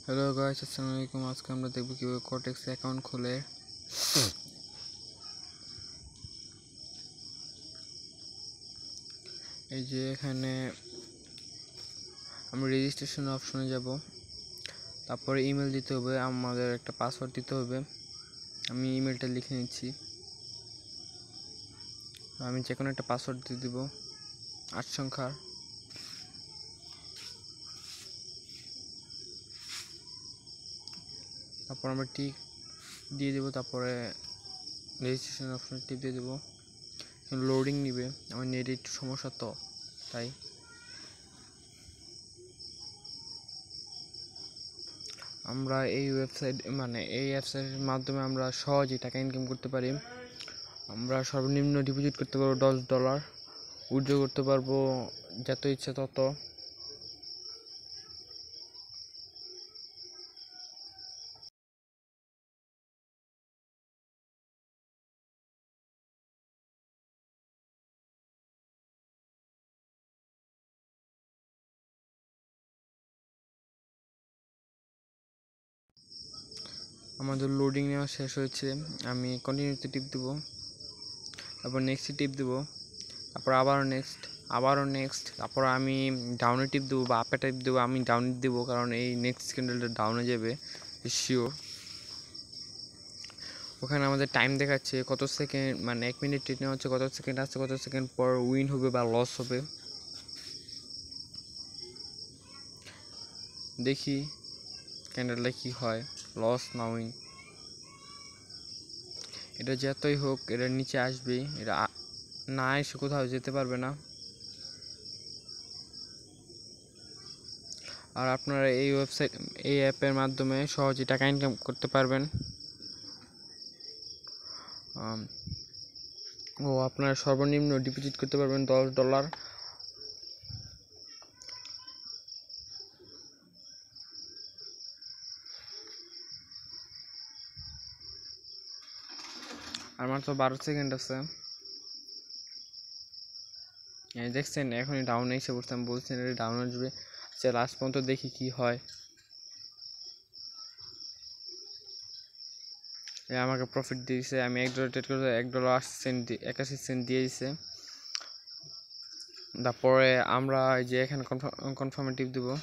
Hello guys, আসসালামু আলাইকুম। আজকে আমরা দেখব কিভাবে কর্টেক্স অ্যাকাউন্ট খুলে। এই যে এখানে আমরা রেজিস্ট্রেশন অপশনে যাব, তারপরে ইমেল দিতে হবে, আমাদের একটা পাসওয়ার্ড দিতে হবে। আমি ইমেলটা লিখে নিচ্ছি। আমি যে কোনো একটা পাসওয়ার্ড দিয়ে দিব 8 সংখ্যার। তারপর আমরা টিক দিয়ে দেব, তারপরে রেজিস্ট্রেশন অপশনে টিপ দিয়ে দেব। লোডিং নিবে, আমার নেটে একটু সমস্যা তো তাই। আমরা এই ওয়েবসাইট এই অ্যাপসের মাধ্যমে আমরা সহজেই টাকা ইনকাম করতে পারি। আমরা সর্বনিম্ন ডিপোজিট করতে পারবো $10, উইথড্র করতে পারবো যত ইচ্ছে তত। আমাদের লোডিং নেওয়া শেষ হয়েছে, আমি কন্টিনিউতে টিপ দেবো, তারপর নেক্সটে টিপ দেবো, তারপর আবারও নেক্সট, তারপর আমি ডাউনে টিপ দেবো বা আপে টিপ দেবো। আমি ডাউনে দেবো কারণ এই নেক্সট ক্যান্ডেলটা ডাউনে যাবে শিওর। ওখানে আমাদের টাইম দেখাচ্ছে কত সেকেন্ড, 1 মিনিট টিপ নেওয়া হচ্ছে, কত সেকেন্ড আসছে, কত সেকেন্ড পর উইন হবে বা লস হবে। দেখি ক্যান্ডেলটা কি হয়, লস না উইন। এটা যতই হোক এটা নিচে আসবেই, এটা না এসে কোথাও যেতে পারবে না। আর আপনারা এই অ্যাপের মাধ্যমে সহজে টাকা ইনকাম করতে পারবেন। আপনারা সর্বনিম্ন ডিপোজিট করতে পারবেন $10। আর মাত্র 12 সেকেন্ড আছে। দেখছেন এখনই ডাউন এসে পড়ছে, আমি বলছেন এটা ডাউন আসবে। আচ্ছা, লাস্ট পর্যন্ত দেখি কি হয়। আমাকে প্রফিট দিয়েছে, আমি $1 ট্রেড করে $1.81 দিয়ে দিছে। তারপরে আমরা যে এখানে কনফার্মে টিপ দেবো।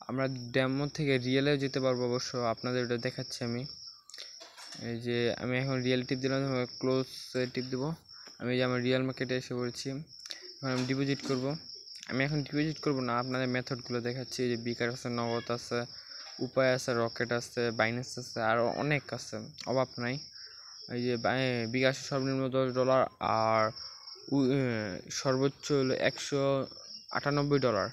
আমরা ডেমো থেকে রিয়েলেও যেতে পারবো, অবশ্য আপনাদের ওটা দেখাচ্ছি আমি। এই যে আমি এখন রিয়েল টিপ দিলাম, ক্লোজ টিপ দেবো। আমি যে আমার রিয়েল মার্কেটে এসে পড়েছি, এখন আমি ডিপোজিট করব। আমি এখন ডিপোজিট করব না, আপনাদের মেথডগুলো দেখাচ্ছি। এই যে বিকাশ আছে, নগদ আছে, উপায় আছে, রকেট আছে, বাইন্যান্স আছে, আরও অনেক আছে, অভাব নাই। এই যে বিকাশের সর্বনিম্ন $10 আর সর্বোচ্চ হলো $198।